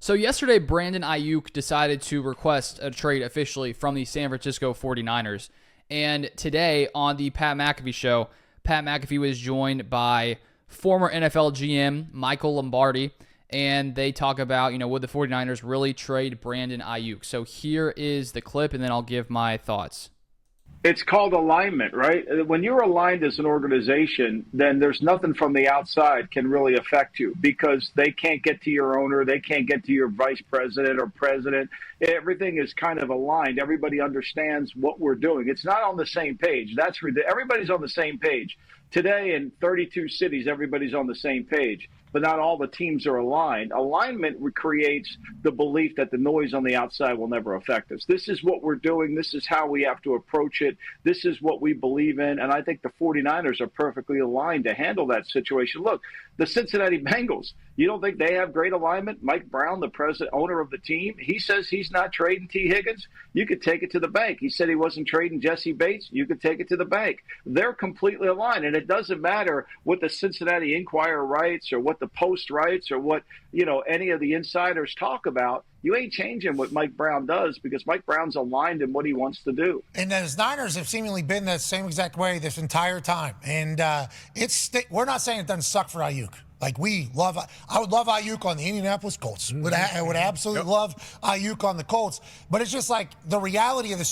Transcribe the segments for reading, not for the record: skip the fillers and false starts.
So yesterday, Brandon Aiyuk decided to request a trade officially from the San Francisco 49ers. And today on the Pat McAfee show, Pat McAfee was joined by former NFL GM Michael Lombardi. And they talk about, would the 49ers really trade Brandon Aiyuk? So here is the clip, and then I'll give my thoughts. It's called alignment, right? When you're aligned as an organization, then there's nothing from the outside can really affect you because they can't get to your owner. They can't get to your vice president or president. Everything is kind of aligned. Everybody understands what we're doing. It's not on the same page. Everybody's on the same page. Today in 32 cities, everybody's on the same page, but not all the teams are aligned. Alignment creates the belief that the noise on the outside will never affect us. This is what we're doing. This is how we have to approach it. This is what we believe in. And I think the 49ers are perfectly aligned to handle that situation. Look, the Cincinnati Bengals, you don't think they have great alignment? Mike Brown, the owner of the team, he says he's not trading T. Higgins. You could take it to the bank. He said he wasn't trading Jesse Bates. You could take it to the bank. They're completely aligned. And it doesn't matter what the Cincinnati Enquirer writes or what the Post writes or what, any of the insiders talk about. You ain't changing what Mike Brown does because Mike Brown's aligned in what he wants to do. And the Niners have seemingly been the same exact way this entire time. And we're not saying it doesn't suck for Aiyuk. Like I would love Aiyuk on the Indianapolis Colts. I would absolutely love Aiyuk on the Colts. But it's just like the reality of the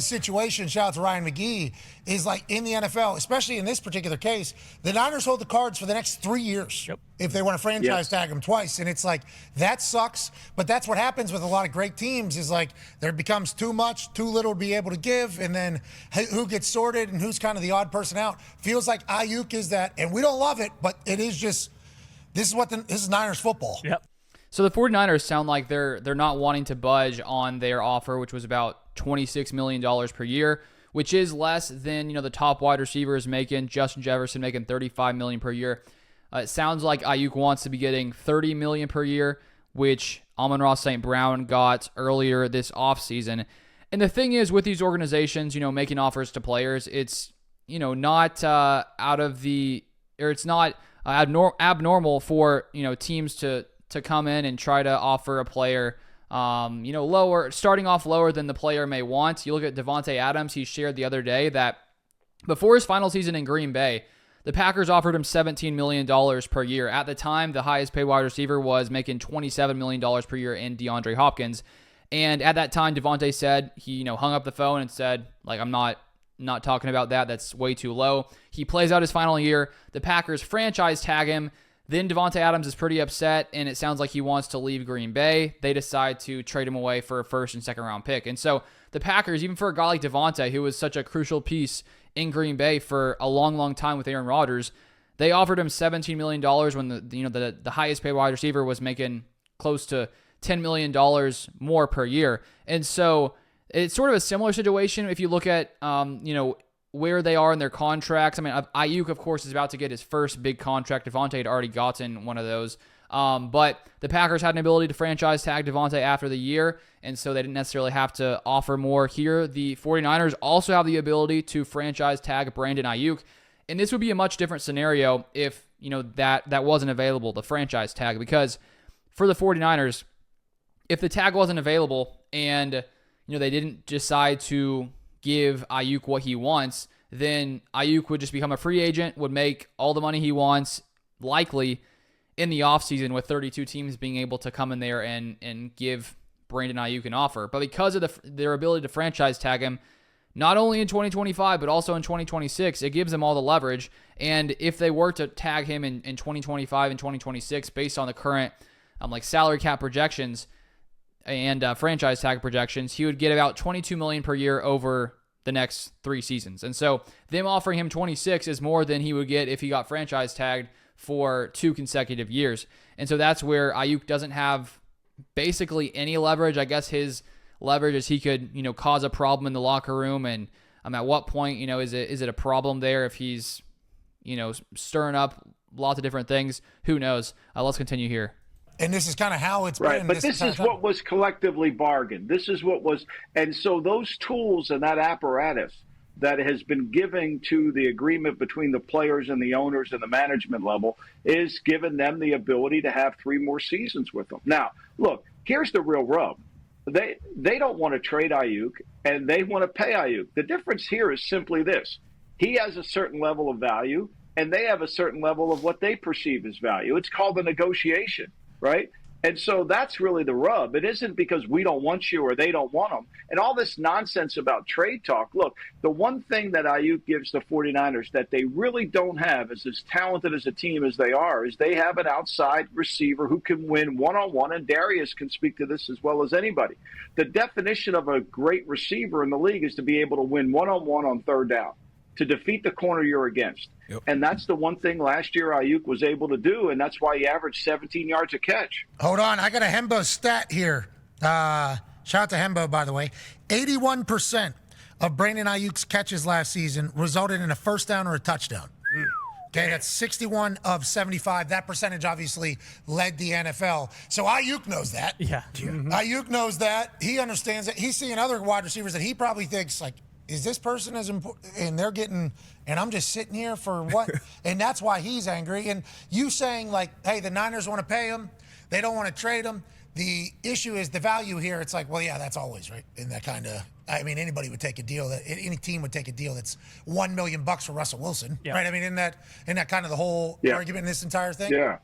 situation. Shout out to Ryan McGee. Is like in the NFL, especially in this particular case, the Niners hold the cards for the next 3 years if they want to franchise tag them twice. And it's like that sucks. But that's what happens with a lot of great teams. Is like there becomes too much, too little to be able to give, and then who gets sorted and who's kind of the odd person out. Feels like Aiyuk is that, and we don't love it, but it is just this is Niners football. Yep. So the 49ers sound like they're not wanting to budge on their offer, which was about $26 million per year, which is less than the top wide receivers making. Justin Jefferson making $35 million per year. It sounds like Aiyuk wants to be getting $30 million per year, which Amon-Ra St. Brown got earlier this offseason. And the thing is with these organizations, making offers to players, it's not it's not abnormal for teams to come in and try to offer a player starting off lower than the player may want. You look at Davante Adams, he shared the other day that before his final season in Green Bay, the Packers offered him $17 million per year. At the time, the highest paid wide receiver was making $27 million per year in DeAndre Hopkins. And at that time, Davante said, he hung up the phone and said, I'm not talking about that. That's way too low. He plays out his final year. The Packers franchise tag him. Then Davante Adams is pretty upset, and it sounds like he wants to leave Green Bay. They decide to trade him away for a first and second round pick. And so the Packers, even for a guy like Davante, who was such a crucial piece in Green Bay for a long, long time with Aaron Rodgers, they offered him $17 million when the highest paid wide receiver was making close to $10 million more per year. And so it's sort of a similar situation if you look at where they are in their contracts. I mean, Aiyuk, of course, is about to get his first big contract. Davante had already gotten one of those. But the Packers had an ability to franchise tag Davante after the year, and so they didn't necessarily have to offer more here. The 49ers also have the ability to franchise tag Brandon Aiyuk, and this would be a much different scenario if that wasn't available, the franchise tag, because for the 49ers, if the tag wasn't available and they didn't decide to give Aiyuk what he wants, then Aiyuk would just become a free agent, would make all the money he wants, likely in the offseason, with 32 teams being able to come in there and give Brandon Aiyuk an offer. But because of their ability to franchise tag him, not only in 2025, but also in 2026, it gives them all the leverage. And if they were to tag him in 2025 and 2026, based on the current salary cap projections, and franchise tag projections, he would get about $22 million per year over the next 3 seasons. And so them offering him 26 is more than he would get if he got franchise tagged for 2 consecutive years. And so that's where Aiyuk doesn't have basically any leverage. I guess his leverage is he could, cause a problem in the locker room. And at what point, is it a problem there if he's, stirring up lots of different things? Who knows? Let's continue here. And this is kind of how it's right, been. But this is what was collectively bargained. This is what was, and so those tools and that apparatus that has been given to the agreement between the players and the owners and the management level is giving them the ability to have 3 more seasons with them. Now, look, here's the real rub. They don't want to trade Aiyuk, and they want to pay Aiyuk. The difference here is simply this. He has a certain level of value, and they have a certain level of what they perceive as value. It's called a negotiation, right? And so that's really the rub. It isn't because we don't want you or they don't want them. And all this nonsense about trade talk. Look, the one thing that Aiyuk gives the 49ers that they really don't have, as talented as a team as they are, is they have an outside receiver who can win one-on-one, and Darius can speak to this as well as anybody. The definition of a great receiver in the league is to be able to win one-on-one on third down, to defeat the corner you're against. Yep. And that's the one thing last year Aiyuk was able to do, and that's why he averaged 17 yards a catch. Hold on. I got a Hembo stat here. Shout out to Hembo, by the way. 81% of Brandon Aiyuk's catches last season resulted in a first down or a touchdown. Okay, that's 61 of 75. That percentage obviously led the NFL. So Aiyuk knows that. Yeah. Mm-hmm. Aiyuk knows that. He understands it. He's seeing other wide receivers that he probably thinks, like, is this person as important? And they're getting, and I'm just sitting here for what? And that's why he's angry. And you saying, like, hey, the Niners want to pay him. They don't want to trade him. The issue is the value here. It's like, well, yeah, that's always right. And that kind of, I mean, anybody would take a deal that any team would take a deal that's $1 million for Russell Wilson, right? I mean, in that kind of the whole argument in this entire thing. Yeah.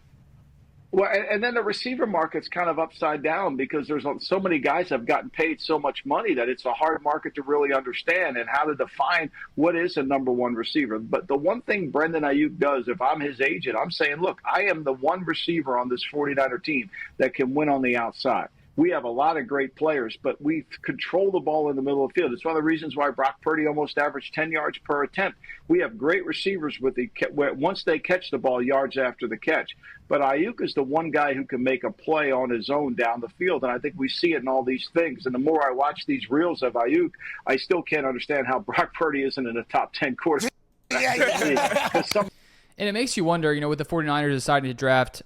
Well, and then the receiver market's kind of upside down because there's so many guys have gotten paid so much money that it's a hard market to really understand and how to define what is a number one receiver. But the one thing Brandon Aiyuk does, if I'm his agent, I'm saying, look, I am the one receiver on this 49er team that can win on the outside. We have a lot of great players, but we control the ball in the middle of the field. It's one of the reasons why Brock Purdy almost averaged 10 yards per attempt. We have great receivers once they catch the ball, yards after the catch. But Aiyuk is the one guy who can make a play on his own down the field, and I think we see it in all these things. And the more I watch these reels of Aiyuk, I still can't understand how Brock Purdy isn't in a top 10 quarterback. And it makes you wonder, with the 49ers deciding to draft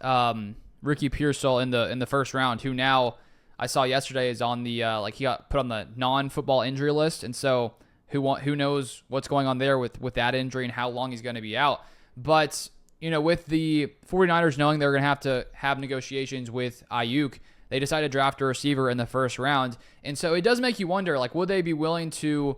Ricky Pearsall in the first round, who now I saw yesterday is on the he got put on the non-football injury list, and so who knows what's going on there with that injury and how long he's going to be out. But with the 49ers knowing they're going to have negotiations with Aiyuk, they decided to draft a receiver in the first round, and so it does make you wonder, like, would they be willing to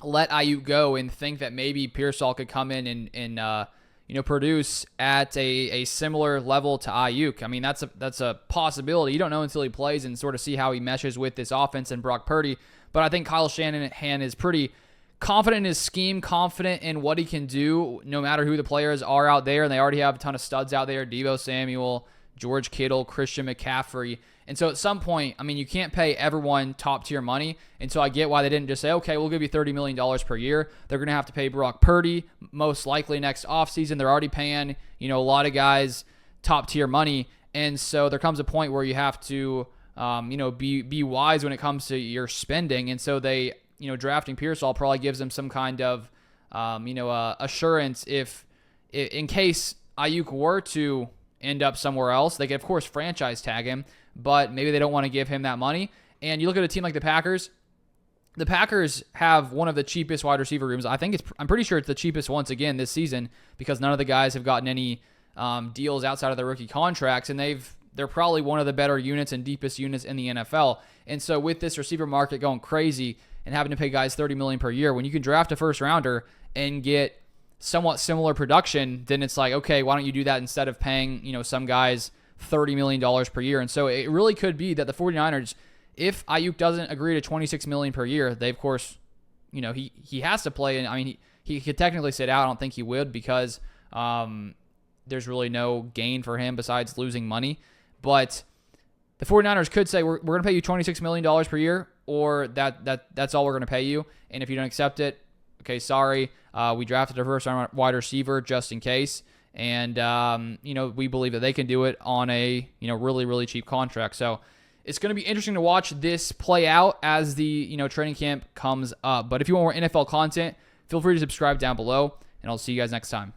let Aiyuk go and think that maybe Pearsall could come in and produce at a similar level to Aiyuk? I mean, that's a possibility. You don't know until he plays and sort of see how he meshes with this offense and Brock Purdy. But I think Kyle Shanahan is pretty confident in his scheme, confident in what he can do, no matter who the players are out there. And they already have a ton of studs out there: Deebo Samuel, George Kittle, Christian McCaffrey. And so at some point, I mean, you can't pay everyone top-tier money. And so I get why they didn't just say, okay, we'll give you $30 million per year. They're going to have to pay Brock Purdy most likely next offseason. They're already paying, a lot of guys top-tier money. And so there comes a point where you have to, be wise when it comes to your spending. And so they, drafting Pearsall probably gives them some kind of, assurance if in case Aiyuk were to end up somewhere else. They could, of course, franchise tag him, but maybe they don't want to give him that money. And you look at a team like the Packers. The Packers have one of the cheapest wide receiver rooms. I'm pretty sure it's the cheapest once again this season because none of the guys have gotten any deals outside of their rookie contracts, and they're probably one of the better units and deepest units in the NFL. And so with this receiver market going crazy and having to pay guys $30 million per year, when you can draft a first rounder and get somewhat similar production, then it's like, okay, why don't you do that instead of paying, some guys $30 million per year? And so it really could be that the 49ers, if Aiyuk doesn't agree to $26 million per year, they, of course, he has to play. And I mean, he could technically sit out. I don't think he would because there's really no gain for him besides losing money. But the 49ers could say, we're going to pay you $26 million per year, or that's all we're going to pay you. And if you don't accept it, okay, sorry. We drafted a first-round wide receiver just in case. And, we believe that they can do it on a, really, really cheap contract. So it's going to be interesting to watch this play out as the, training camp comes up. But if you want more NFL content, feel free to subscribe down below, and I'll see you guys next time.